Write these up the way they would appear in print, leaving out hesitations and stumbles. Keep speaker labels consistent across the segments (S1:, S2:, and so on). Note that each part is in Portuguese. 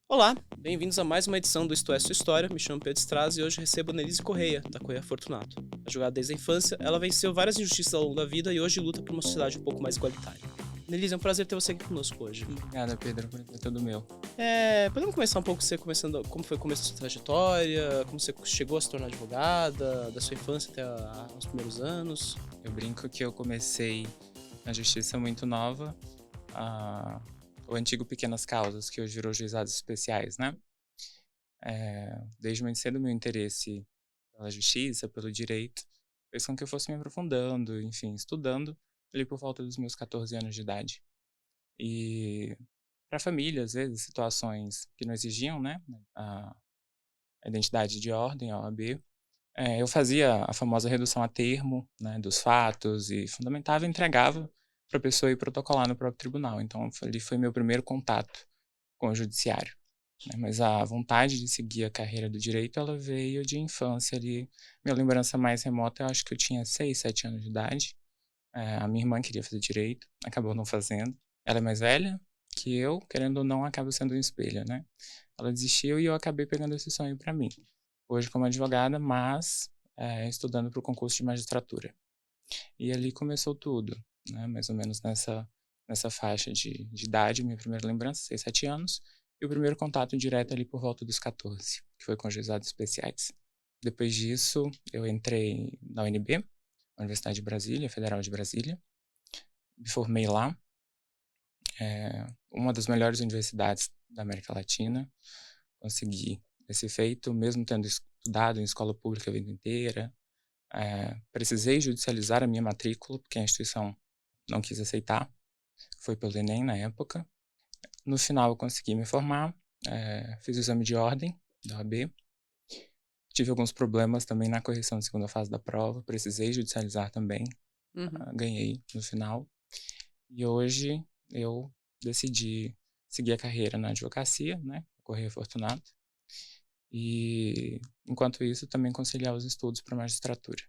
S1: Olá, bem-vindos a mais uma edição do Isto é Sua História. Me chamo Pedro Straz e hoje recebo a Nelise Correia, da Correia Fortunato. Advogada desde a infância, ela venceu várias injustiças ao longo da vida e hoje luta por uma sociedade um pouco mais igualitária. Nelise, é um prazer ter você aqui conosco hoje.
S2: Obrigada, Pedro, por ter todo meu.
S1: Podemos começar um pouco você começando, como foi o começo da sua trajetória, como você chegou a se tornar advogada, da sua infância até os primeiros anos?
S2: Eu brinco que eu comecei na justiça muito nova, a o antigo Pequenas Causas, que hoje virou Juizados Especiais, né. Desde muito cedo meu interesse pela justiça, pelo direito, fez com que eu fosse me aprofundando, enfim, estudando, ali por volta dos meus 14 anos de idade. E para família, às vezes, situações que não exigiam, né, a identidade de ordem, a OAB. Eu fazia a famosa redução a termo, né, dos fatos e fundamentava e entregava para a pessoa ir protocolar no próprio tribunal. Então ali foi meu primeiro contato com o judiciário, né, mas a vontade de seguir a carreira do direito, ela veio de infância ali. Minha lembrança mais remota, eu acho que eu tinha 6, 7 anos de idade. A minha irmã queria fazer direito, acabou não fazendo. Ela é mais velha que eu, querendo ou não, acaba sendo um espelho, né. Ela desistiu e eu acabei pegando esse sonho para mim. Hoje como advogada, mas, estudando para o concurso de magistratura. E ali começou tudo, né, mais ou menos nessa faixa de idade, minha primeira lembrança, 6, 7 anos, e o primeiro contato direto ali por volta dos 14, que foi com juizados especiais. Depois disso, eu entrei na UNB, Universidade de Brasília, Federal de Brasília, me formei lá, uma das melhores universidades da América Latina, consegui esse feito, mesmo tendo estudado em escola pública a vida inteira. Precisei judicializar a minha matrícula, porque a instituição não quis aceitar, foi pelo Enem na época. No final eu consegui me formar, fiz o exame de ordem da OAB, tive alguns problemas também na correção da segunda fase da prova, precisei judicializar também,
S1: Uhum.
S2: ganhei no final. E hoje eu decidi seguir a carreira na advocacia, né, Correia Fortunato, e enquanto isso também conciliar os estudos para magistratura.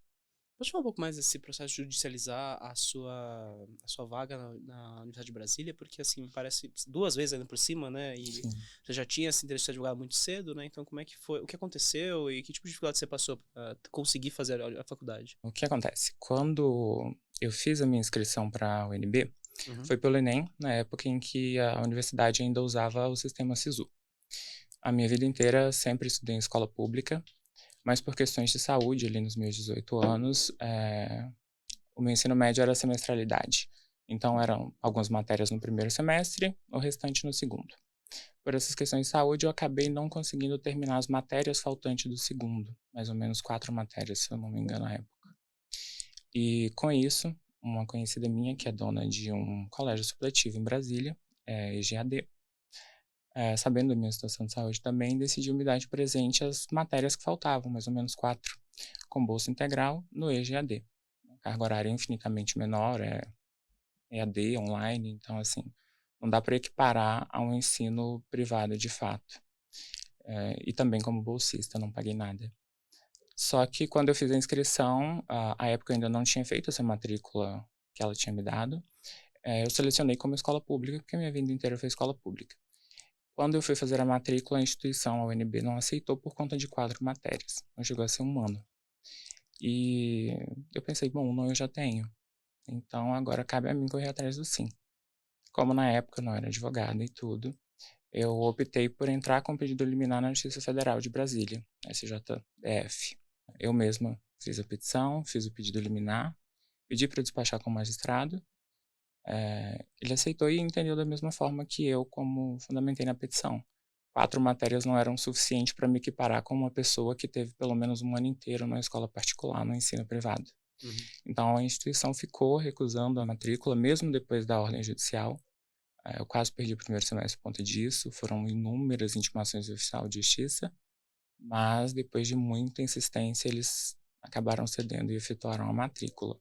S1: Pode falar um pouco mais desse processo de judicializar a sua vaga na Universidade de Brasília? Porque, assim, parece duas vezes ainda por cima, né? E
S2: Sim.
S1: você já tinha esse interesse de advogado muito cedo, né? Então, como é que foi? O que aconteceu e que tipo de dificuldade você passou para conseguir fazer a faculdade?
S2: O que acontece? Quando eu fiz a minha inscrição para a UNB,
S1: Uhum.
S2: foi pelo Enem, na época em que a universidade ainda usava o sistema Sisu. A minha vida inteira sempre estudei em escola pública, mas por questões de saúde, ali nos meus 18 anos, o meu ensino médio era semestralidade. Então eram algumas matérias no primeiro semestre, o restante no segundo. Por essas questões de saúde, eu acabei não conseguindo terminar as matérias faltantes do segundo, mais ou menos 4 matérias, se eu não me engano, na época. E com isso, uma conhecida minha, que é dona de um colégio supletivo em Brasília, EGAD, sabendo da minha situação de saúde também, decidiu me dar de presente as matérias que faltavam, mais ou menos 4, com bolsa integral no EGAD. A carga horária é infinitamente menor, é EAD, online, então assim, não dá para equiparar a um ensino privado de fato. E também como bolsista, não paguei nada. Só que quando eu fiz a inscrição, à época eu ainda não tinha feito essa matrícula que ela tinha me dado, eu selecionei como escola pública, porque a minha vida inteira foi escola pública. Quando eu fui fazer a matrícula, a instituição, a UNB, não aceitou por conta de 4 matérias, não chegou a ser um ano. E eu pensei: "Bom, 1 eu já tenho, então agora cabe a mim correr atrás do 'sim'". Como na época eu não era advogada e tudo, eu optei por entrar com pedido liminar na Justiça Federal de Brasília, SJF. Eu mesma fiz a petição, fiz o pedido liminar, pedi para despachar com o magistrado, ele aceitou e entendeu da mesma forma que eu, como fundamentei na petição. 4 matérias não eram suficiente para me equiparar com uma pessoa que teve pelo menos um ano inteiro na escola particular, no ensino privado.
S1: Uhum.
S2: Então a instituição ficou recusando a matrícula, mesmo depois da ordem judicial. Eu quase perdi o primeiro semestre por conta disso, foram inúmeras intimações do oficial de justiça, mas depois de muita insistência eles acabaram cedendo e efetuaram a matrícula.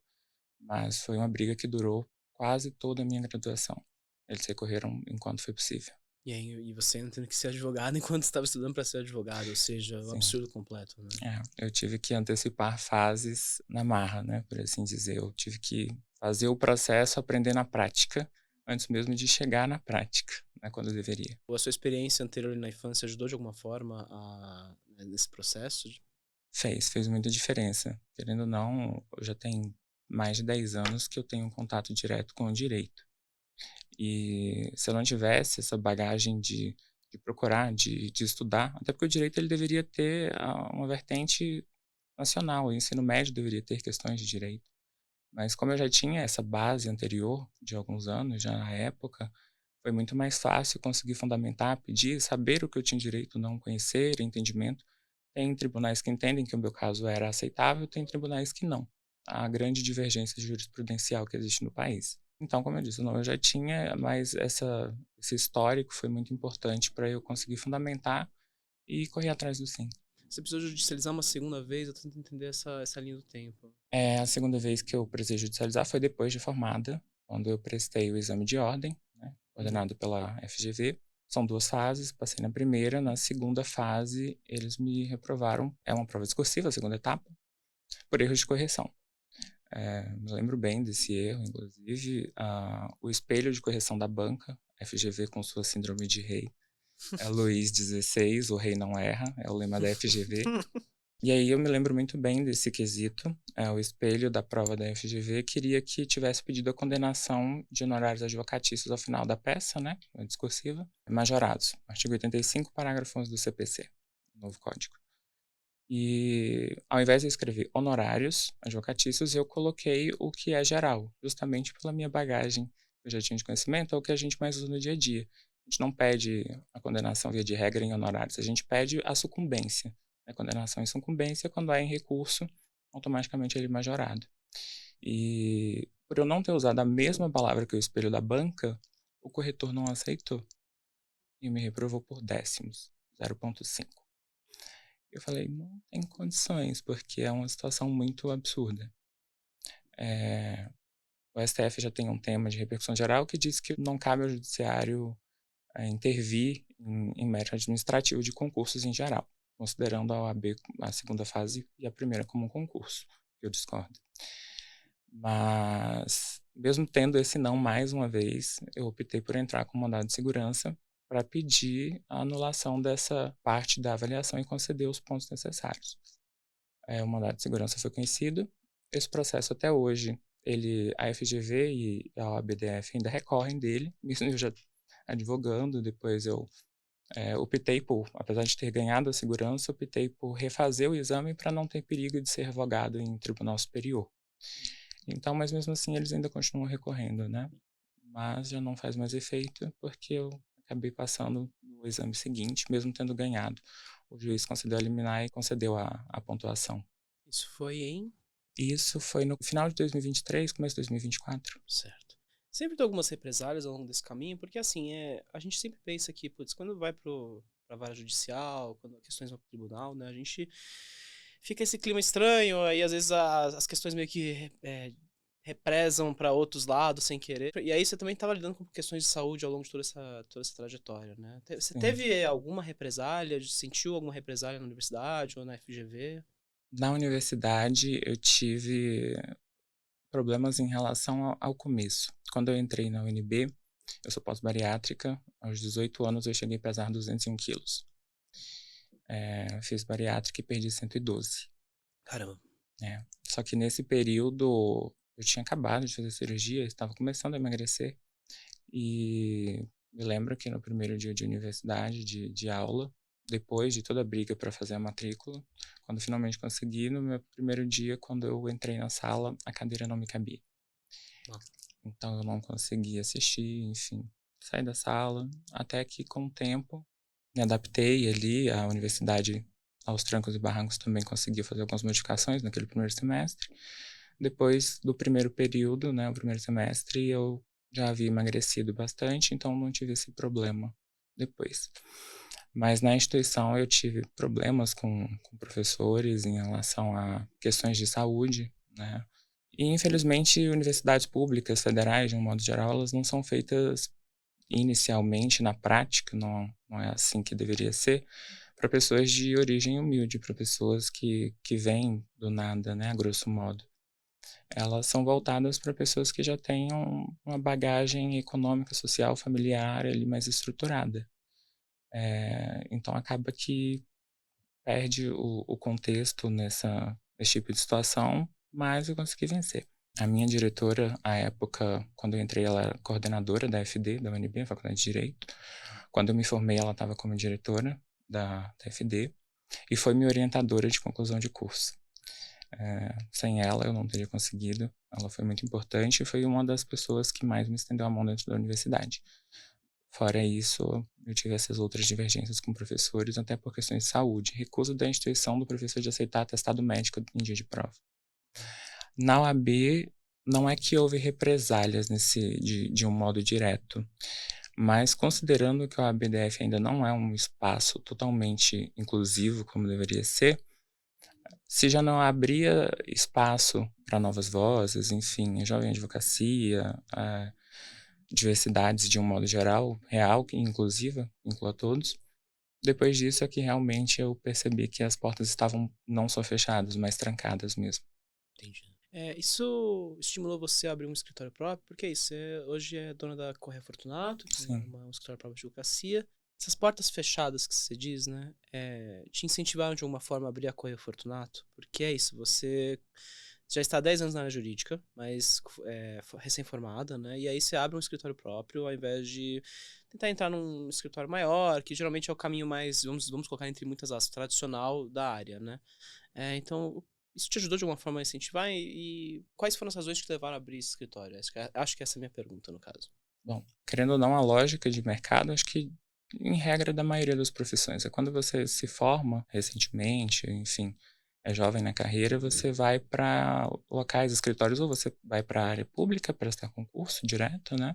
S2: Mas foi uma briga que durou quase toda a minha graduação. Eles recorreram enquanto foi possível.
S1: E você ainda tendo que ser advogado enquanto estava estudando para ser advogado, ou seja, um
S2: Sim,
S1: absurdo completo, né?
S2: eu tive que antecipar fases na marra, né, por assim dizer. Eu tive que fazer o processo, aprender na prática, antes mesmo de chegar na prática. né, quando deveria.
S1: Ou a sua experiência anterior na infância ajudou de alguma forma nesse processo?
S2: Fez muita diferença. Querendo ou não, eu já tenho mais de 10 anos que eu tenho um contato direto com o direito. E se eu não tivesse essa bagagem de procurar, de estudar, até porque o direito ele deveria ter uma vertente nacional, o ensino médio deveria ter questões de direito. Mas como eu já tinha essa base anterior de alguns anos, já na época, foi muito mais fácil conseguir fundamentar, pedir, saber o que eu tinha direito, não conhecer, entendimento. Tem tribunais que entendem que o meu caso era aceitável, tem tribunais que não. A grande divergência jurisprudencial que existe no país. Então, como eu disse, não, eu já tinha, mas esse histórico foi muito importante para eu conseguir fundamentar e correr atrás do sim.
S1: Você precisou judicializar uma segunda vez? Eu tento entender essa linha do tempo.
S2: A segunda vez que eu precisei judicializar foi depois de formada, quando eu prestei o exame de ordem, né, ordenado pela FGV. São 2 fases, passei na primeira, na segunda fase eles me reprovaram, é uma prova discursiva, a segunda etapa, por erros de correção. Me lembro bem desse erro, inclusive, o espelho de correção da banca, FGV com sua síndrome de rei, é Luís XVI, o rei não erra, é o lema da FGV. E aí eu me lembro muito bem desse quesito. O espelho da prova da FGV queria que tivesse pedido a condenação de honorários advocatícios ao final da peça, né, discursiva, majorados. Artigo 85, parágrafo 11 do CPC, novo código. E ao invés de eu escrever honorários advocatícios, eu coloquei o que é geral, justamente pela minha bagagem que eu já tinha de conhecimento, é o que a gente mais usa no dia a dia. A gente não pede a condenação via de regra em honorários, a gente pede a sucumbência. A condenação em sucumbência, quando há em recurso, automaticamente ele é majorado. E por eu não ter usado a mesma palavra que o espelho da banca, o corretor não aceitou e me reprovou por décimos, 0,5. Eu falei, não tem condições, porque é uma situação muito absurda. O STF já tem um tema de repercussão geral que diz que não cabe ao judiciário intervir em mérito administrativo de concursos em geral, considerando a OAB a segunda fase e a primeira como um concurso, que eu discordo. Mas, mesmo tendo esse não mais uma vez, eu optei por entrar com mandado de segurança para pedir a anulação dessa parte da avaliação e conceder os pontos necessários. O mandado de segurança foi conhecido. Esse processo até hoje, a FGV e a OABDF ainda recorrem dele, mesmo eu já advogando, depois eu optei por, apesar de ter ganhado a segurança, optei por refazer o exame para não ter perigo de ser revogado em tribunal superior. Então, mas mesmo assim eles ainda continuam recorrendo, né? Mas já não faz mais efeito porque eu acabei passando no exame seguinte, mesmo tendo ganhado. O juiz concedeu a liminar e concedeu a pontuação.
S1: Isso foi em?
S2: Isso foi no final de 2023, começo de 2024.
S1: Certo. Sempre tem algumas represálias ao longo desse caminho, porque assim, a gente sempre pensa que, putz, quando vai pra vara judicial, quando questões vão pro tribunal, né, a gente fica esse clima estranho, aí às vezes as questões meio que represam para outros lados sem querer. E aí você também estava lidando com questões de saúde ao longo de toda essa trajetória, né? Você
S2: Sim.
S1: teve alguma represália, sentiu alguma represália na universidade ou na FGV?
S2: Na universidade eu tive problemas em relação ao começo. Quando eu entrei na UNB, eu sou pós-bariátrica, aos 18 anos eu cheguei a pesar 201 quilos. Fiz bariátrica e perdi 112.
S1: Caramba.
S2: Só que nesse período eu tinha acabado de fazer cirurgia, estava começando a emagrecer. E me lembro que no primeiro dia de universidade, de aula, depois de toda a briga para fazer a matrícula, quando finalmente consegui, no meu primeiro dia, quando eu entrei na sala, a cadeira não me cabia. Então eu não consegui assistir, enfim, saí da sala, até que com o tempo me adaptei ali, a universidade aos trancos e barrancos também conseguiu fazer algumas modificações naquele primeiro semestre. Depois do primeiro período, né, o primeiro semestre, eu já havia emagrecido bastante, então não tive esse problema depois. Mas na instituição eu tive problemas com professores em relação a questões de saúde, né? E infelizmente universidades públicas, federais, de um modo geral, elas não são feitas inicialmente na prática, não é assim que deveria ser, para pessoas de origem humilde, para pessoas que vêm do nada, né, a grosso modo. elas são voltadas para pessoas que já têm uma bagagem econômica, social, familiar ali mais estruturada. Então acaba que perde o contexto nesse tipo de situação, mas eu consegui vencer. A minha diretora, à época, quando eu entrei, ela era coordenadora da FD, da UNB, a Faculdade de Direito. Quando eu me formei, ela estava como diretora da FD e foi minha orientadora de conclusão de curso. Sem ela, eu não teria conseguido. Ela foi muito importante e foi uma das pessoas que mais me estendeu a mão dentro da universidade. Fora isso, eu tive essas outras divergências com professores, até por questões de saúde. Recuso da instituição do professor de aceitar atestado médico em dia de prova. Na UAB, não é que houve represálias de um modo direto, mas considerando que o ABDF ainda não é um espaço totalmente inclusivo como deveria ser, se já não abria espaço para novas vozes, enfim, a jovem advocacia, a diversidades de um modo geral, real e inclusiva, inclua todos. Depois disso é que realmente eu percebi que as portas estavam não só fechadas, mas trancadas mesmo.
S1: Entendi. Isso estimulou você a abrir um escritório próprio? Porque é isso, você hoje é dona da Correia Fortunato, que é
S2: Sim.
S1: um escritório próprio de advocacia. Essas portas fechadas que você diz, né, te incentivaram de alguma forma a abrir a Correia Fortunato? Porque é isso, você já está há 10 anos na área jurídica, mas recém-formada, né, e aí você abre um escritório próprio ao invés de tentar entrar num escritório maior, que geralmente é o caminho mais, vamos colocar entre muitas aspas, tradicional da área, né? Então, isso te ajudou de alguma forma a incentivar? E quais foram as razões que te levaram a abrir esse escritório? Acho que essa é a minha pergunta, no caso.
S2: Bom, querendo ou não, a lógica de mercado, acho que em regra da maioria das profissões, é quando você se forma recentemente, enfim, é jovem na carreira, você vai para locais, escritórios, ou você vai para a área pública prestar concurso direto, né?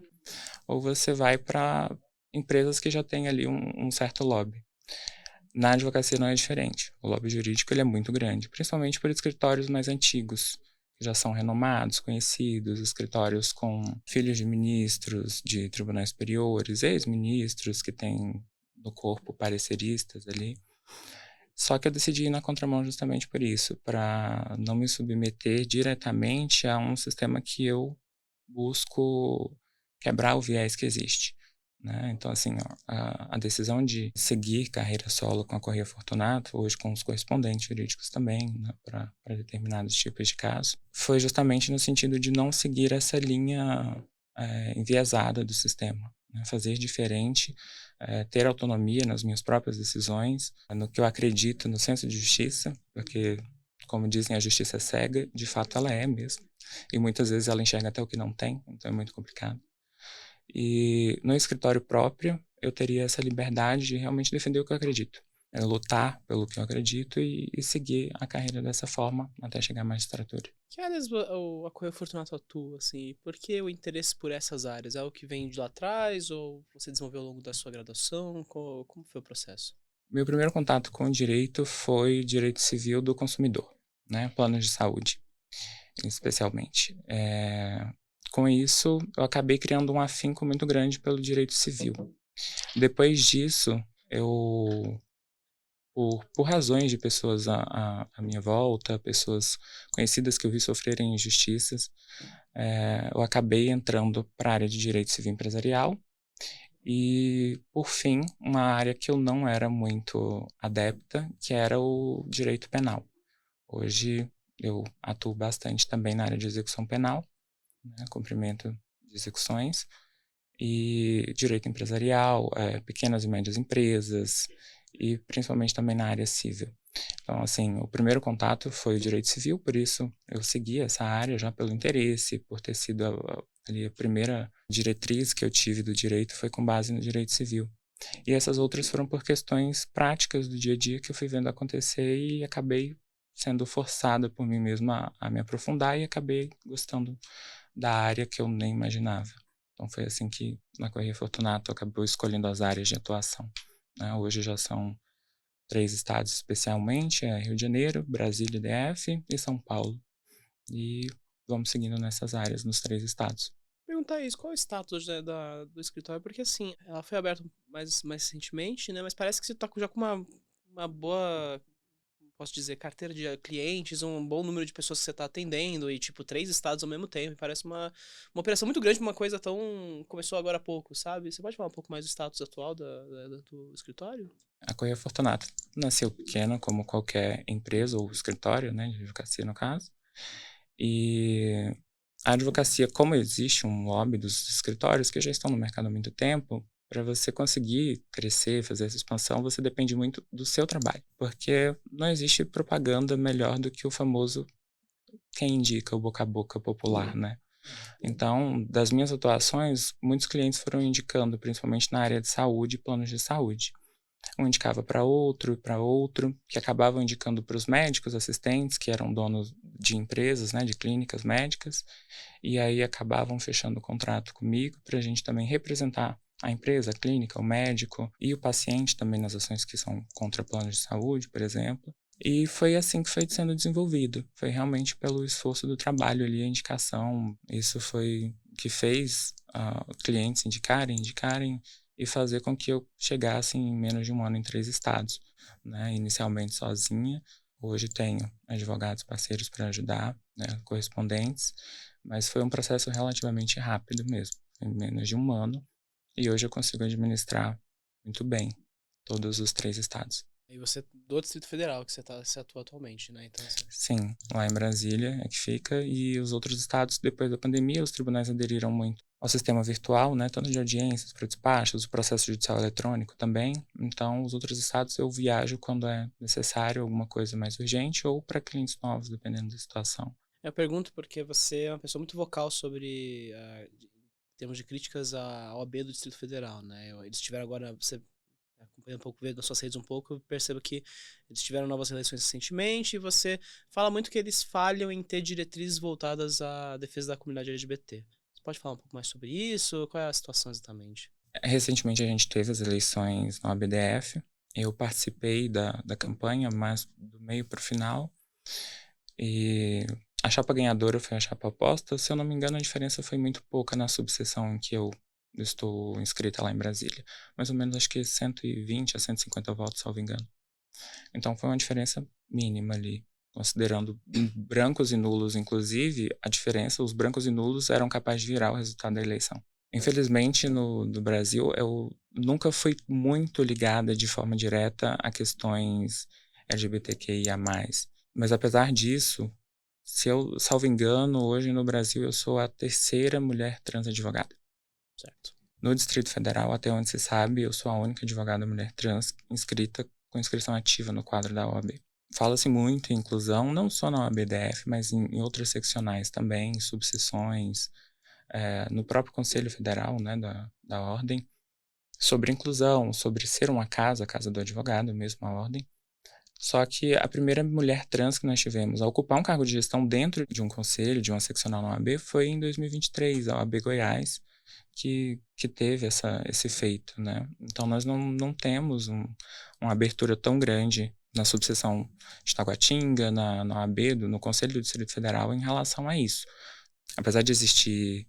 S2: Ou você vai para empresas que já têm ali um certo lobby. Na advocacia não é diferente. O lobby jurídico ele é muito grande, principalmente por escritórios mais antigos, que já são renomados, conhecidos, escritórios com filhos de ministros de tribunais superiores, ex-ministros que têm no corpo pareceristas ali. Só que eu decidi ir na contramão justamente por isso, para não me submeter diretamente a um sistema que eu busco quebrar o viés que existe. Né? Então, assim, ó, a decisão de seguir carreira solo com a Correia Fortunato, hoje com os correspondentes jurídicos também, né, para determinados tipos de casos, foi justamente no sentido de não seguir essa linha enviesada do sistema. Né? Fazer diferente, ter autonomia nas minhas próprias decisões, no que eu acredito no senso de justiça, porque, como dizem, a justiça é cega, de fato ela é mesmo. E muitas vezes ela enxerga até o que não tem, então é muito complicado. E no escritório próprio, eu teria essa liberdade de realmente defender o que eu acredito. Lutar pelo que eu acredito e seguir a carreira dessa forma até chegar à magistratura.
S1: Que áreas a Correia Fortunato atua, assim? Por que o interesse por essas áreas? É algo que vem de lá atrás ou você desenvolveu ao longo da sua graduação? Como foi o processo?
S2: Meu primeiro contato com o direito foi direito civil do consumidor, né? Planos de saúde, especialmente. Com isso, eu acabei criando um afinco muito grande pelo direito civil. Depois disso, por razões de pessoas à minha volta, pessoas conhecidas que eu vi sofrerem injustiças, eu acabei entrando para a área de direito civil empresarial e, por fim, uma área que eu não era muito adepta, que era o direito penal. Hoje eu atuo bastante também na área de execução penal, né, cumprimento de execuções, e direito empresarial, pequenas e médias empresas, e principalmente também na área civil. Então, assim, o primeiro contato foi o direito civil, por isso eu segui essa área já pelo interesse, por ter sido ali a primeira diretriz que eu tive do direito foi com base no direito civil. E essas outras foram por questões práticas do dia a dia que eu fui vendo acontecer e acabei sendo forçada por mim mesma a me aprofundar e acabei gostando da área que eu nem imaginava. Então foi assim que na Correia Fortunato acabou escolhendo as áreas de atuação. Né? Hoje já são 3 estados especialmente, Rio de Janeiro, Brasília, DF e São Paulo. E vamos seguindo nessas áreas nos 3 estados.
S1: Perguntar isso, qual é o status, né, do escritório? Porque assim, ela foi aberta mais recentemente, né? Mas parece que você tá já com uma boa, posso dizer, carteira de clientes, um bom número de pessoas que você está atendendo e, tipo, 3 estados ao mesmo tempo. Parece uma operação muito grande pra uma coisa tão... Começou agora há pouco, sabe? Você pode falar um pouco mais do status atual do escritório?
S2: A Correia Fortunato nasceu pequena, como qualquer empresa ou escritório, né, de advocacia no caso. E a advocacia, como existe um lobby dos escritórios que já estão no mercado há muito tempo, para você conseguir crescer, fazer essa expansão, você depende muito do seu trabalho. Porque não existe propaganda melhor do que o famoso quem indica, o boca a boca popular, né? Então, das minhas atuações, muitos clientes foram indicando, principalmente na área de saúde, planos de saúde. Um indicava para outro, que acabavam indicando para os médicos assistentes, que eram donos de empresas, né, de clínicas médicas, e aí acabavam fechando o contrato comigo para a gente também representar a empresa, a clínica, o médico e o paciente também nas ações que são contra planos de saúde, por exemplo. E foi assim que foi sendo desenvolvido. Foi realmente pelo esforço do trabalho ali, a indicação. Isso foi que fez clientes indicarem e fazer com que eu chegasse em menos de um ano em 3 estados, né? Inicialmente sozinha, hoje tenho advogados parceiros para ajudar, né? Correspondentes, mas foi um processo relativamente rápido mesmo, em menos de um ano, e hoje eu consigo administrar muito bem todos os 3 estados.
S1: E você, do Distrito Federal, que você atua atualmente, né? Então, assim...
S2: Sim, lá em Brasília é que fica, e os outros estados, depois da pandemia, os tribunais aderiram muito ao sistema virtual, né, tanto de audiências para despachos, o processo judicial eletrônico também. Então, os outros estados eu viajo quando é necessário alguma coisa mais urgente ou para clientes novos, dependendo da situação.
S1: Eu pergunto porque você é uma pessoa muito vocal sobre, em termos de críticas à OAB do Distrito Federal, né? Eles tiveram agora, você acompanha um pouco, vê nas suas redes um pouco, eu percebo que eles tiveram novas eleições recentemente e você fala muito que eles falham em ter diretrizes voltadas à defesa da comunidade LGBT. Você pode falar um pouco mais sobre isso? Qual é a situação exatamente?
S2: Recentemente a gente teve as eleições no ABDF, eu participei da campanha, mas do meio para o final, e a chapa ganhadora foi a chapa oposta. Se eu não me engano, a diferença foi muito pouca na subseção em que eu estou inscrita lá em Brasília. Mais ou menos, acho que 120 a 150 votos, salvo engano. Então, foi uma diferença mínima ali. Considerando brancos e nulos, inclusive, a diferença, os brancos e nulos eram capazes de virar o resultado da eleição. Infelizmente, no Brasil, eu nunca fui muito ligada de forma direta a questões LGBTQIA+. Mas, apesar disso, se eu, salvo engano, hoje no Brasil eu sou a 3ª mulher trans advogada.
S1: Certo.
S2: No Distrito Federal, até onde se sabe, eu sou a única advogada mulher trans inscrita com inscrição ativa no quadro da OAB. Fala-se muito em inclusão, não só na OAB-DF, mas em outras seccionais também, em subseções, no próprio Conselho Federal, né, da Ordem, sobre inclusão, sobre ser uma casa, a casa do advogado, mesmo a Ordem. Só que a primeira mulher trans que nós tivemos a ocupar um cargo de gestão dentro de um conselho, de uma seccional na OAB, foi em 2023, a OAB Goiás, que teve esse feito, né? Então, nós não temos uma abertura tão grande na subseção de Taguatinga, na OAB, no Conselho do Distrito Federal, em relação a isso. Apesar de existir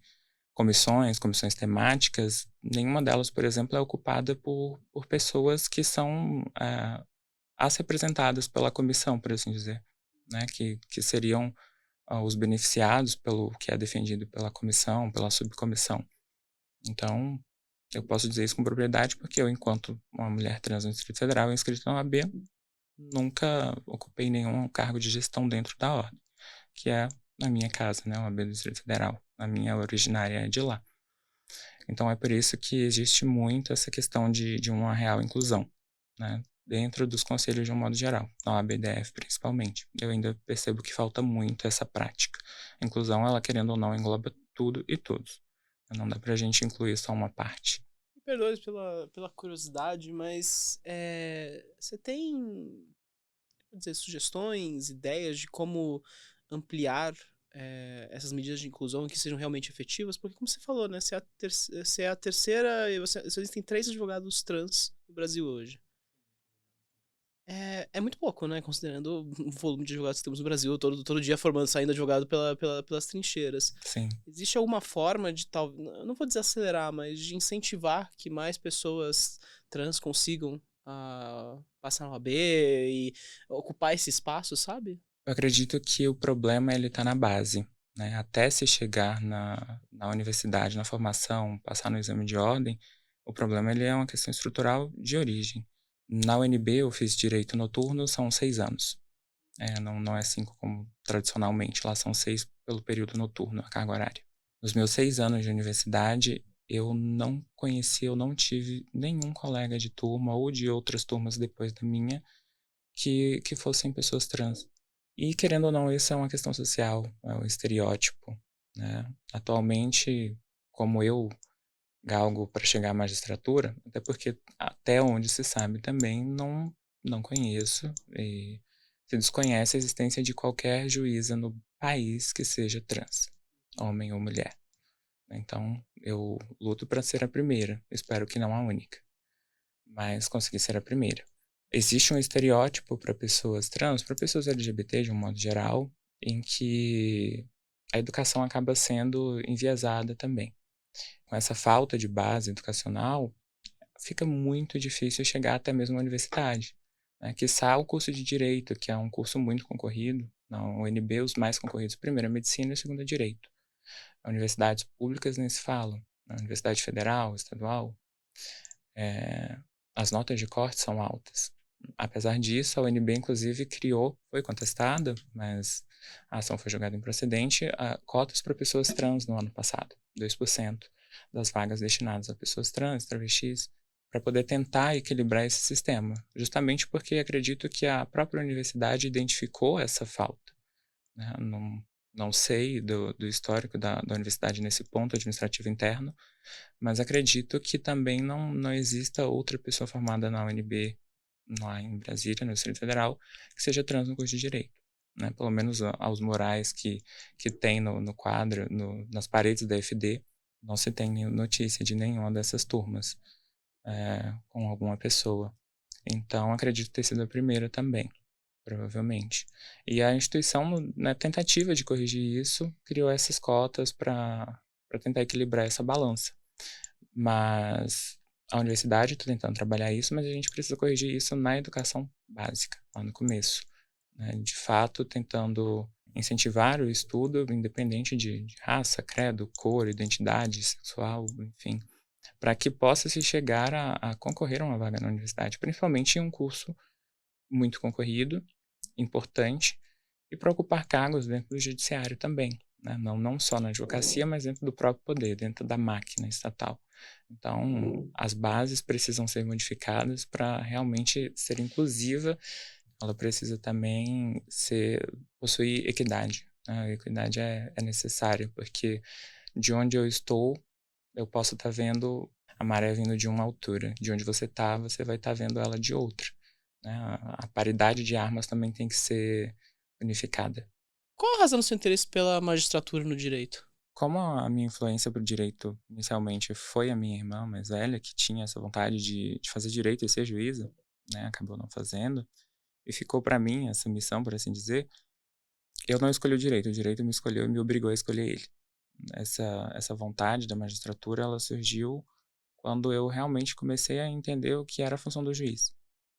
S2: comissões temáticas, nenhuma delas, por exemplo, é ocupada por pessoas que são as representadas pela comissão, por assim dizer, né? Que seriam os beneficiados pelo que é defendido pela comissão, pela subcomissão. Então, eu posso dizer isso com propriedade porque eu, enquanto uma mulher trans no Distrito Federal inscrita na OAB, nunca ocupei nenhum cargo de gestão dentro da ordem, que é na minha casa, né, a OAB do Distrito Federal. A minha originária é de lá. Então, é por isso que existe muito essa questão de uma real inclusão, né, dentro dos conselhos de um modo geral, na OAB-DF principalmente. Eu ainda percebo que falta muito essa prática. A inclusão, ela querendo ou não, engloba tudo e todos. Não dá pra gente incluir só uma parte.
S1: Me perdoe pela curiosidade, mas você tem, vou dizer, sugestões, ideias de como ampliar essas medidas de inclusão que sejam realmente efetivas? Porque, como você falou, né, você é a terceira e você existem 3 advogados trans no Brasil hoje. É muito pouco, né? Considerando o volume de advogados que temos no Brasil, todo dia saindo advogado pelas trincheiras.
S2: Sim.
S1: Existe alguma forma de eu não vou dizer acelerar, mas de incentivar que mais pessoas trans consigam a passar na OAB e ocupar esse espaço, sabe?
S2: Eu acredito que o problema ele tá na base, né, até se chegar na universidade, na formação, passar no exame de ordem, o problema ele é uma questão estrutural de origem. Na UNB eu fiz direito noturno, são 6 anos. Não é 5 como tradicionalmente, lá são 6 pelo período noturno, a carga horária. Nos meus 6 anos de universidade, eu não conheci, eu não tive nenhum colega de turma ou de outras turmas depois da minha que fossem pessoas trans. E querendo ou não, isso é uma questão social, é um estereótipo, né. Atualmente, como eu galgo para chegar à magistratura, até porque até onde se sabe também não conheço e se desconhece a existência de qualquer juíza no país que seja trans, homem ou mulher. Então eu luto para ser a primeira, espero que não a única, mas consegui ser a primeira. Existe um estereótipo para pessoas trans, para pessoas LGBT de um modo geral, em que a educação acaba sendo enviesada também. Com essa falta de base educacional, fica muito difícil chegar até mesmo a universidade, né, quiçá o curso de direito, que é um curso muito concorrido. Na UNB, os mais concorridos, primeiro é medicina e segundo é direito. Universidades públicas nem se falam, na Universidade Federal, estadual, eh, as notas de corte são altas. Apesar disso, a UNB inclusive criou, foi contestada, mas a ação foi julgada improcedente, cotas para pessoas trans no ano passado, 2% das vagas destinadas a pessoas trans, travestis, para poder tentar equilibrar esse sistema, justamente porque acredito que a própria universidade identificou essa falta, né. Não sei do histórico da universidade nesse ponto administrativo interno, mas acredito que também não exista outra pessoa formada na UNB, lá em Brasília, no Distrito Federal, que seja trans no curso de direito, né, pelo menos a aos murais que tem no quadro, nas paredes da FD, não se tem notícia de nenhuma dessas turmas, com alguma pessoa. Então acredito ter sido a primeira também, provavelmente. E a instituição, na tentativa de corrigir isso, criou essas cotas para tentar equilibrar essa balança. Mas a universidade está tentando trabalhar isso, mas a gente precisa corrigir isso na educação básica, lá no começo, né, de fato tentando incentivar o estudo independente de raça, credo, cor, identidade sexual, enfim, para que possa se chegar a concorrer a uma vaga na universidade, principalmente em um curso muito concorrido, importante, e para ocupar cargos dentro do judiciário também, né, não só na advocacia, mas dentro do próprio poder, dentro da máquina estatal. Então, as bases precisam ser modificadas para realmente ser inclusiva, ela precisa também possuir equidade, né, a equidade é necessária, porque de onde eu estou, eu posso estar vendo a maré vindo de uma altura, de onde você vai estar vendo ela de outra, né, a paridade de armas também tem que ser unificada.
S1: Qual a razão do seu interesse pela magistratura no direito?
S2: Como a minha influência para o direito inicialmente foi a minha irmã mais velha, que tinha essa vontade de fazer direito e ser juíza, né, acabou não fazendo, e ficou para mim essa missão, por assim dizer, eu não escolhi o direito me escolheu e me obrigou a escolher ele. Essa vontade da magistratura, ela surgiu quando eu realmente comecei a entender o que era a função do juiz,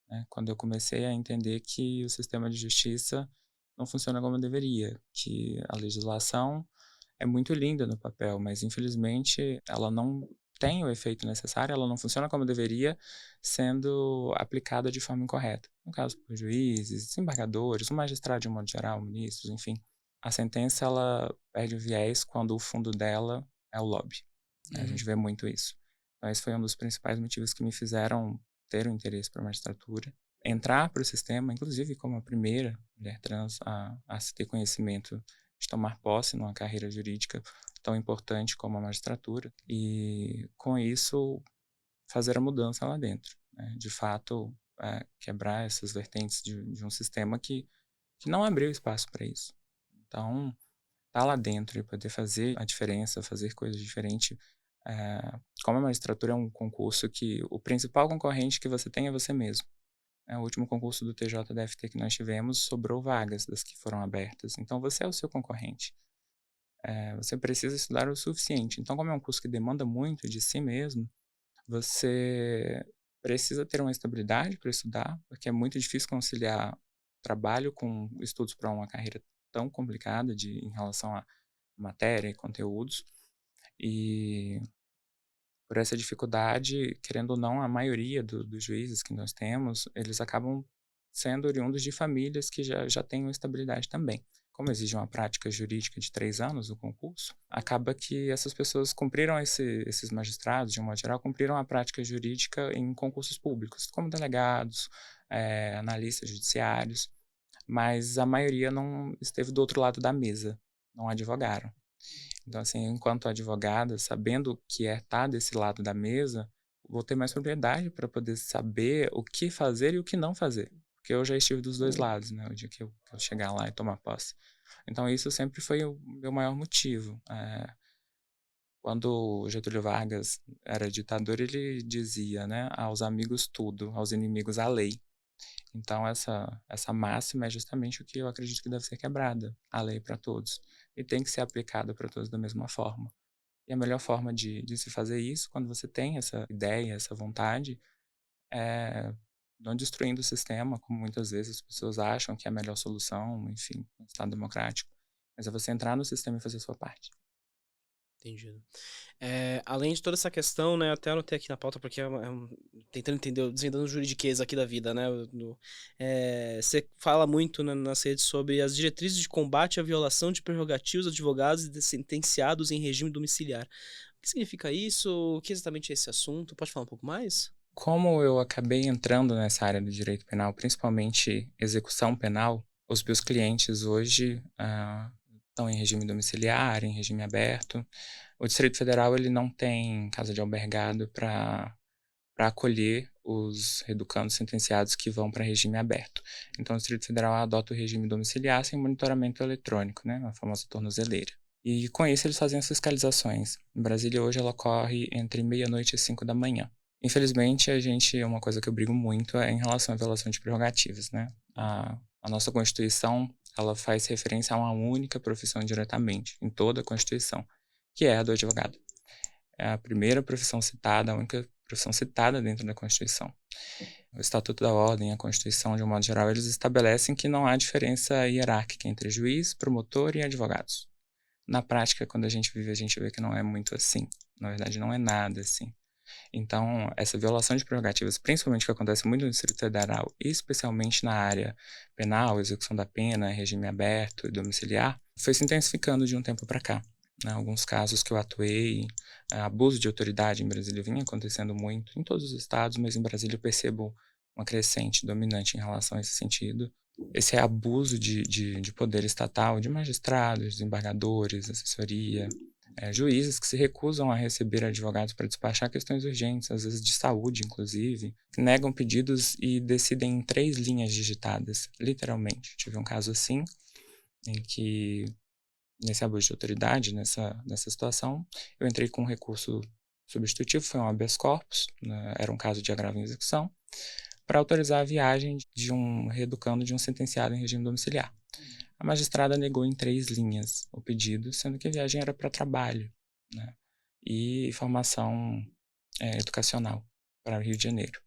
S2: né, quando eu comecei a entender que o sistema de justiça não funciona como deveria, que a legislação é muito linda no papel, mas infelizmente ela não tem o efeito necessário, ela não funciona como deveria, sendo aplicada de forma incorreta. No caso, por juízes, desembargadores, o magistrado de um modo geral, ministros, enfim. A sentença ela perde o viés quando o fundo dela é o lobby, né, a
S1: Uhum.
S2: gente vê muito isso. Então esse foi um dos principais motivos que me fizeram ter um interesse para a magistratura, entrar para o sistema, inclusive como a primeira mulher trans a se ter conhecimento de tomar posse numa carreira jurídica tão importante como a magistratura e, com isso, fazer a mudança lá dentro, né. De fato, quebrar essas vertentes de um sistema que não abriu espaço para isso. Então, tá lá dentro e poder fazer a diferença, fazer coisas diferentes, como a magistratura é um concurso que o principal concorrente que você tem é você mesmo. O último concurso do TJDFT que nós tivemos, sobrou vagas das que foram abertas, então você é o seu concorrente. Você precisa estudar o suficiente. Então, como é um curso que demanda muito de si mesmo, você precisa ter uma estabilidade para estudar, porque é muito difícil conciliar trabalho com estudos para uma carreira tão complicada em relação a matéria e conteúdos. E por essa dificuldade, querendo ou não, a maioria dos juízes que nós temos, eles acabam sendo oriundos de famílias que já têm uma estabilidade também. Como exige uma prática jurídica de 3 anos, o concurso, acaba que essas pessoas cumpriram esses magistrados, de um modo geral, cumpriram a prática jurídica em concursos públicos, como delegados, analistas judiciários, mas a maioria não esteve do outro lado da mesa, não advogaram. Então, assim, enquanto advogada, sabendo o que é estar desse lado da mesa, vou ter mais propriedade para poder saber o que fazer e o que não fazer. Porque eu já estive dos dois lados, né? O dia que eu chegar lá e tomar posse. Então, isso sempre foi o meu maior motivo. Quando o Getúlio Vargas era ditador, ele dizia, né? Aos amigos tudo, aos inimigos a lei. Então, essa máxima é justamente o que eu acredito que deve ser quebrada, a lei para todos. E tem que ser aplicada para todos da mesma forma. E a melhor forma de se fazer isso, quando você tem essa ideia, essa vontade, é não destruindo o sistema, como muitas vezes as pessoas acham que é a melhor solução, enfim, no Estado democrático. Mas é você entrar no sistema e fazer a sua parte.
S1: Entendido. Além de toda essa questão, né, até anotei aqui na pauta porque tentando entender, desvendando o juridiquês aqui da vida, né, você fala muito nas redes sobre as diretrizes de combate à violação de prerrogativas dos advogados e de sentenciados em regime domiciliar. O que significa isso? O que exatamente é esse assunto? Pode falar um pouco mais?
S2: Como eu acabei entrando nessa área do direito penal, principalmente execução penal, os meus clientes hoje estão em regime domiciliar, em regime aberto. O Distrito Federal ele não tem casa de albergado para acolher os reeducandos sentenciados que vão para regime aberto. Então, o Distrito Federal adota o regime domiciliar sem monitoramento eletrônico, né, a famosa tornozeleira. E com isso eles fazem as fiscalizações. Em Brasília hoje ela ocorre entre meia-noite e 5 da manhã. Infelizmente, uma coisa que eu brigo muito é em relação à violação de prerrogativas, né? A nossa Constituição, ela faz referência a uma única profissão diretamente, em toda a Constituição, que é a do advogado. É a primeira profissão citada, a única profissão citada dentro da Constituição. O Estatuto da Ordem e a Constituição, de um modo geral, eles estabelecem que não há diferença hierárquica entre juiz, promotor e advogados. Na prática, quando a gente vive, a gente vê que não é muito assim. Na verdade, não é nada assim. Então, essa violação de prerrogativas, principalmente que acontece muito no Distrito Federal, e especialmente na área penal, execução da pena, regime aberto e domiciliar, foi se intensificando de um tempo para cá. Alguns casos que eu atuei, abuso de autoridade em Brasília vinha acontecendo muito, em todos os estados, mas em Brasília eu percebo uma crescente dominante em relação a esse sentido. Esse abuso de poder estatal, de magistrados, desembargadores, assessoria, juízes que se recusam a receber advogados para despachar questões urgentes, às vezes de saúde, inclusive, que negam pedidos e decidem em 3 linhas digitadas, literalmente. Tive um caso assim, em que, nesse abuso de autoridade, nessa situação, eu entrei com um recurso substitutivo, foi um habeas corpus, né, era um caso de agravo em execução, para autorizar a viagem de um reeducando de um sentenciado em regime domiciliar. A magistrada negou em 3 linhas o pedido, sendo que a viagem era para trabalho, né, e formação educacional para o Rio de Janeiro.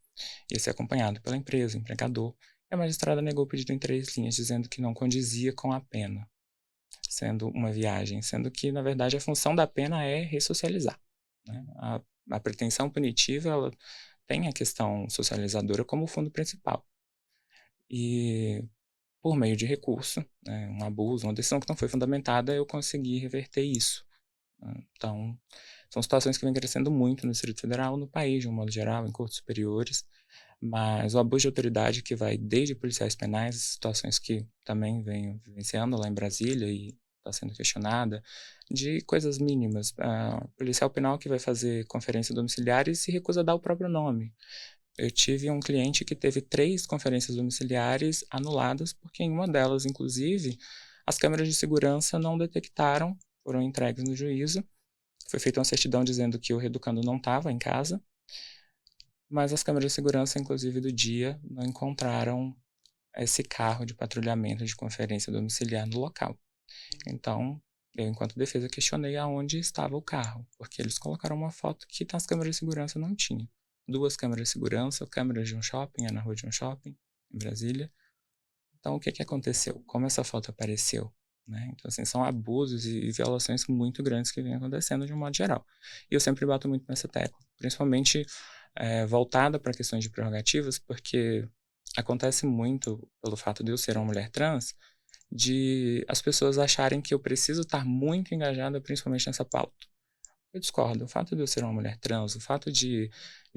S2: Ia ser acompanhado pela empresa, empregador, e a magistrada negou o pedido em 3 linhas, dizendo que não condizia com a pena, sendo uma viagem, sendo que, na verdade, a função da pena é ressocializar, né? A pretensão punitiva, ela tem a questão socializadora como fundo principal. E por meio de recurso, né, um abuso, uma decisão que não foi fundamentada, eu consegui reverter isso. Então, são situações que vêm crescendo muito no Distrito Federal, no país, de um modo geral, em cortes superiores, mas o abuso de autoridade que vai desde policiais penais, situações que também venho vivenciando lá em Brasília e está sendo questionada, de coisas mínimas. Policial penal que vai fazer conferência domiciliar e se recusa a dar o próprio nome. Eu tive um cliente que teve 3 conferências domiciliares anuladas, porque em uma delas, inclusive, as câmeras de segurança não detectaram, foram entregues no juízo. Foi feita uma certidão dizendo que o reeducando não estava em casa, mas as câmeras de segurança, inclusive do dia, não encontraram esse carro de patrulhamento de conferência domiciliar no local. Então, eu, enquanto defesa, questionei aonde estava o carro, porque eles colocaram uma foto que nas câmeras de segurança não tinha. 2 câmeras de segurança, câmeras de um shopping, na rua de um shopping, em Brasília. Então, o que que aconteceu? Como essa foto apareceu, né? Então, assim, são abusos e violações muito grandes que vêm acontecendo de um modo geral. E eu sempre bato muito nessa tecla, principalmente voltada para questões de prerrogativas, porque acontece muito, pelo fato de eu ser uma mulher trans, de as pessoas acharem que eu preciso estar muito engajada, principalmente nessa pauta. Eu discordo. O fato de eu ser uma mulher trans, o fato de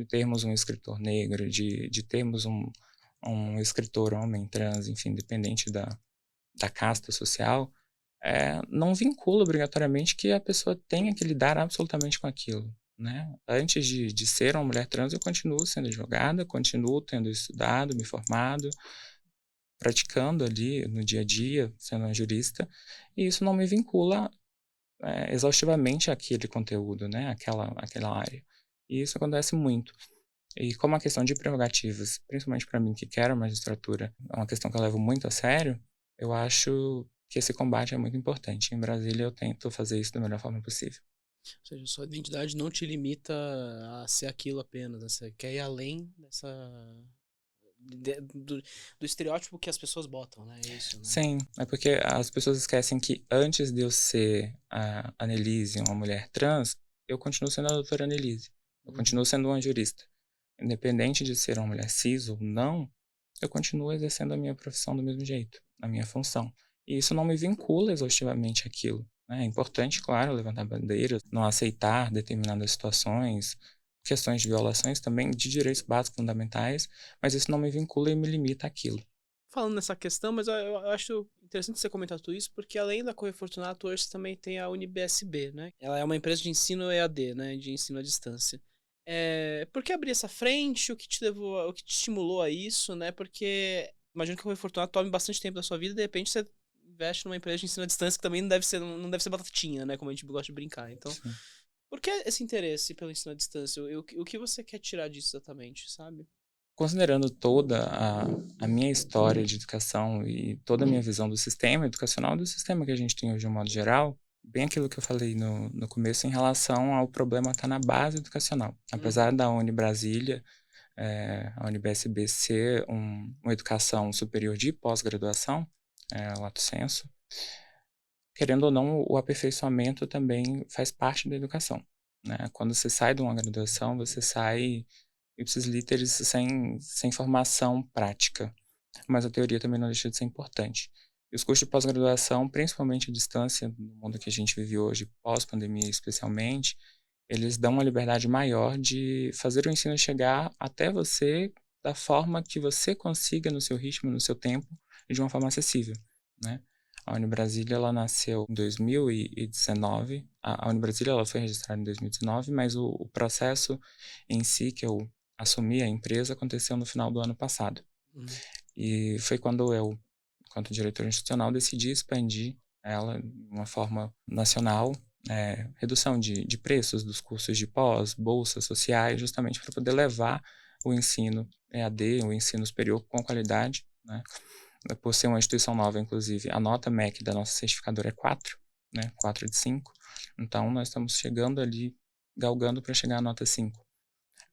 S2: termos um escritor negro, de termos um escritor homem trans, enfim, independente da casta social, não vincula obrigatoriamente que a pessoa tenha que lidar absolutamente com aquilo, né? Antes de ser uma mulher trans, eu continuo sendo advogada, continuo tendo estudado, me formado, praticando ali no dia a dia, sendo uma jurista, e isso não me vincula exaustivamente àquele conteúdo, né? Aquela área. E isso acontece muito. E como a questão de prerrogativas, principalmente para mim que quero a magistratura, é uma questão que eu levo muito a sério, eu acho que esse combate é muito importante. Em Brasília eu tento fazer isso da melhor forma possível.
S1: Ou seja, sua identidade não te limita a ser aquilo apenas, né? Você quer ir além do estereótipo que as pessoas botam, né? É isso, né?
S2: Sim, é porque as pessoas esquecem que antes de eu ser a Annelise, uma mulher trans, eu continuo sendo a doutora Annelise. Eu
S1: Uhum.
S2: continuo sendo uma jurista. Independente de ser uma mulher cis ou não, eu continuo exercendo a minha profissão do mesmo jeito, a minha função. E isso não me vincula exaustivamente àquilo, né? É importante, claro, levantar bandeiras, não aceitar determinadas situações, questões de violações também de direitos básicos fundamentais, mas isso não me vincula e me limita àquilo.
S1: Falando nessa questão, mas eu acho interessante você comentar tudo isso, porque além da Correia Fortunato, hoje você também tem a UniBSB, né? Ela é uma empresa de ensino EAD, né? De ensino à distância. Por que abrir essa frente? O que te levou, o que te estimulou a isso, né? Porque imagino que a Correia Fortunato tome bastante tempo da sua vida e de repente você investe numa empresa de ensino à distância que também não deve ser batatinha, né? Como a gente gosta de brincar. Então,
S2: Sim.
S1: por que esse interesse pelo ensino à distância? O que você quer tirar disso exatamente, sabe?
S2: Considerando toda a minha história de educação e toda a minha visão do sistema educacional, do sistema que a gente tem hoje de um modo geral, bem aquilo que eu falei no começo em relação ao problema estar na base educacional. Apesar
S1: Uhum.
S2: da Uni Brasília, a UniBSB ser uma educação superior de pós-graduação, lato sensu, querendo ou não, o aperfeiçoamento também faz parte da educação, né? Quando você sai de uma graduação, você sai ipsis literis sem formação prática, mas a teoria também não deixa de ser importante. E os cursos de pós-graduação, principalmente à distância, no mundo que a gente vive hoje, pós-pandemia especialmente, eles dão uma liberdade maior de fazer o ensino chegar até você da forma que você consiga, no seu ritmo, no seu tempo, e de uma forma acessível, né? A Unibrasília, ela nasceu em 2019. A Unibrasília, ela foi registrada em 2019, mas o processo em si, que eu assumi a empresa, aconteceu no final do ano passado.
S1: Uhum.
S2: E foi quando eu, enquanto diretor institucional, decidi expandir ela de uma forma nacional, redução de preços dos cursos de pós, bolsas sociais, justamente para poder levar o ensino EAD, o ensino superior com qualidade, né? Por ser uma instituição nova, inclusive, a nota MEC da nossa certificadora é 4, né? 4 de 5. Então, nós estamos chegando ali, galgando para chegar à nota 5.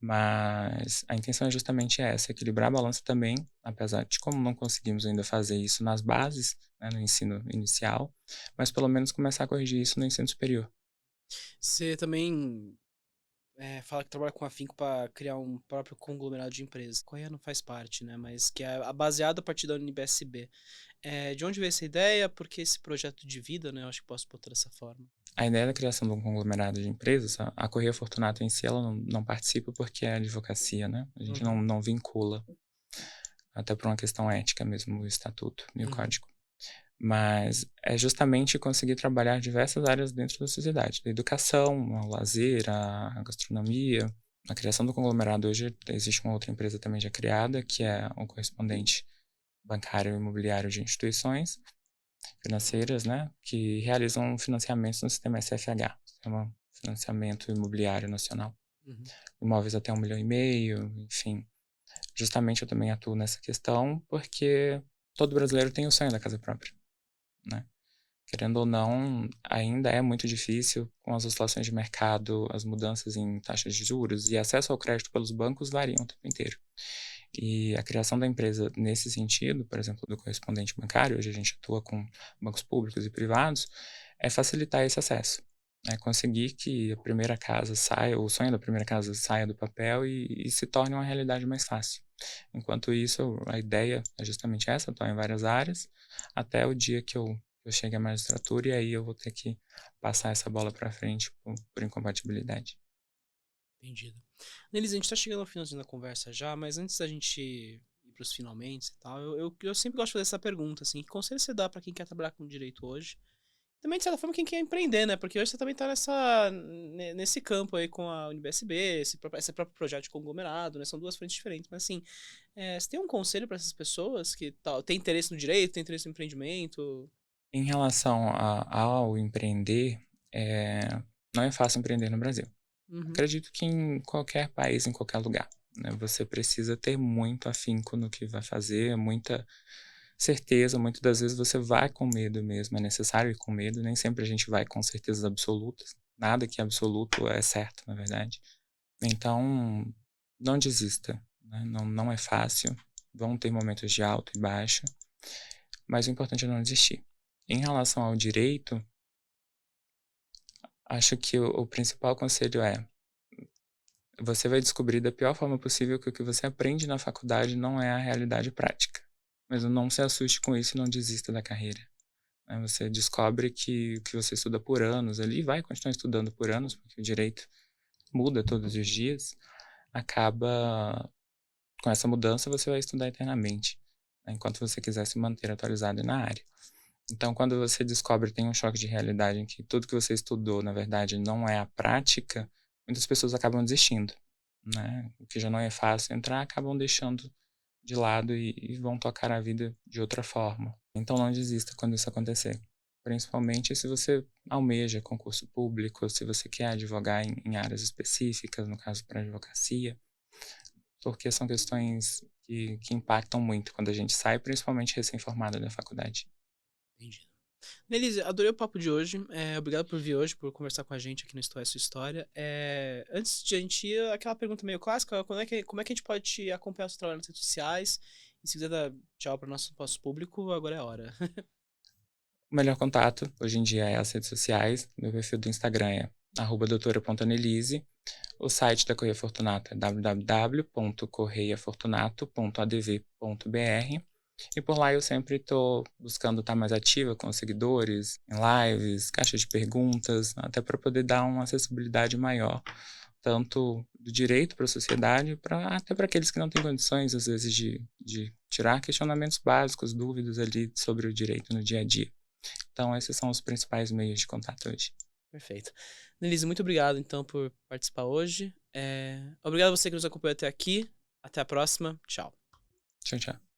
S2: Mas a intenção é justamente essa, equilibrar a balança também, apesar de como não conseguimos ainda fazer isso nas bases, né, no ensino inicial, mas pelo menos começar a corrigir isso no ensino superior.
S1: Você também fala que trabalha com afinco para criar um próprio conglomerado de empresas. A Correia não faz parte, né? Mas que é baseado a partir da UniBSB. De onde veio essa ideia? Por que esse projeto de vida, né? Eu acho que posso botar dessa forma.
S2: A ideia da criação de um conglomerado de empresas, a Correia Fortunato em si, ela não participa porque é advocacia, né? A gente
S1: Uhum,
S2: não vincula, até por uma questão ética mesmo, o estatuto e o
S1: uhum,
S2: código. Mas é justamente conseguir trabalhar diversas áreas dentro da sociedade, da educação, ao lazer, a gastronomia. Na criação do conglomerado hoje existe uma outra empresa também já criada, que é o correspondente bancário e imobiliário de instituições financeiras, né, que realizam financiamentos no sistema SFH, Sistema Financiamento Imobiliário Nacional.
S1: uhum.
S2: Imóveis até 1,5 milhão, enfim. Justamente eu também atuo nessa questão porque todo brasileiro tem o sonho da casa própria, né? Querendo ou não, ainda é muito difícil com as oscilações de mercado, as mudanças em taxas de juros e acesso ao crédito pelos bancos variam o tempo inteiro. E a criação da empresa nesse sentido, por exemplo, do correspondente bancário, hoje a gente atua com bancos públicos e privados, é facilitar esse acesso. É conseguir que a primeira casa saia, o sonho da primeira casa saia do papel e se torne uma realidade mais fácil. Enquanto isso, a ideia é justamente essa, atuar em várias áreas, até o dia que eu chegue à magistratura e aí eu vou ter que passar essa bola para frente por incompatibilidade.
S1: Entendido. Nelise, a gente tá chegando ao finalzinho da conversa já, mas antes da gente ir pros finalmente e tal, eu sempre gosto de fazer essa pergunta, assim, que conselho você dá pra quem quer trabalhar com direito hoje? Também, de certa forma, quem quer empreender, né? Porque hoje você também tá nesse campo aí com a UniBSB, esse próprio projeto de conglomerado, né? São duas frentes diferentes. Mas, assim, você tem um conselho para essas pessoas que têm interesse no direito, têm interesse no empreendimento?
S2: Em relação ao empreender, não é fácil empreender no Brasil.
S1: Uhum,
S2: Acredito que em qualquer país, em qualquer lugar, né, você precisa ter muito afinco no que vai fazer, muita certeza. Muitas das vezes você vai com medo mesmo, é necessário ir com medo. Nem sempre a gente vai com certezas absolutas. Nada que é absoluto é certo, na verdade. Então, não desista, né? Não é fácil. Vão ter momentos de alto e baixo, mas o importante é não desistir. Em relação ao direito, acho que o principal conselho é: você vai descobrir da pior forma possível que o que você aprende na faculdade não é a realidade prática. Mas não se assuste com isso e não desista da carreira, né? Você descobre que o que você estuda por anos ali, vai continuar estudando por anos, porque o direito muda todos os dias, acaba com essa mudança você vai estudar eternamente, né, enquanto você quiser se manter atualizado na área. Então, quando você descobre, tem um choque de realidade em que tudo que você estudou, na verdade, não é a prática, muitas pessoas acabam desistindo, né? O que já não é fácil entrar, acabam deixando de lado e vão tocar a vida de outra forma. Então, não desista quando isso acontecer. Principalmente se você almeja concurso público, se você quer advogar em áreas específicas, no caso para advocacia, porque são questões que impactam muito quando a gente sai, principalmente recém-formado da faculdade.
S1: entendi. Nelise, adorei o papo de hoje. Obrigado por vir hoje, por conversar com a gente aqui no Isto é Sua História. Antes de a gente ir, aquela pergunta meio clássica, como é que a gente pode acompanhar o seu trabalho nas redes sociais? E se quiser dar tchau para o nosso público, agora é a hora.
S2: O melhor contato, hoje em dia, é as redes sociais. Meu perfil do Instagram é @doutora.annelise. O site da Correia Fortunato é www.correiafortunato.adv.br. E por lá eu sempre estou buscando estar mais ativa com os seguidores, em lives, caixa de perguntas, até para poder dar uma acessibilidade maior, tanto do direito para a sociedade, até para aqueles que não têm condições, às vezes, de tirar questionamentos básicos, dúvidas ali sobre o direito no dia a dia. Então, esses são os principais meios de contato hoje.
S1: Perfeito. Nelise, muito obrigado, então, por participar hoje. Obrigado a você que nos acompanhou até aqui. Até a próxima. Tchau.
S2: Tchau, tchau.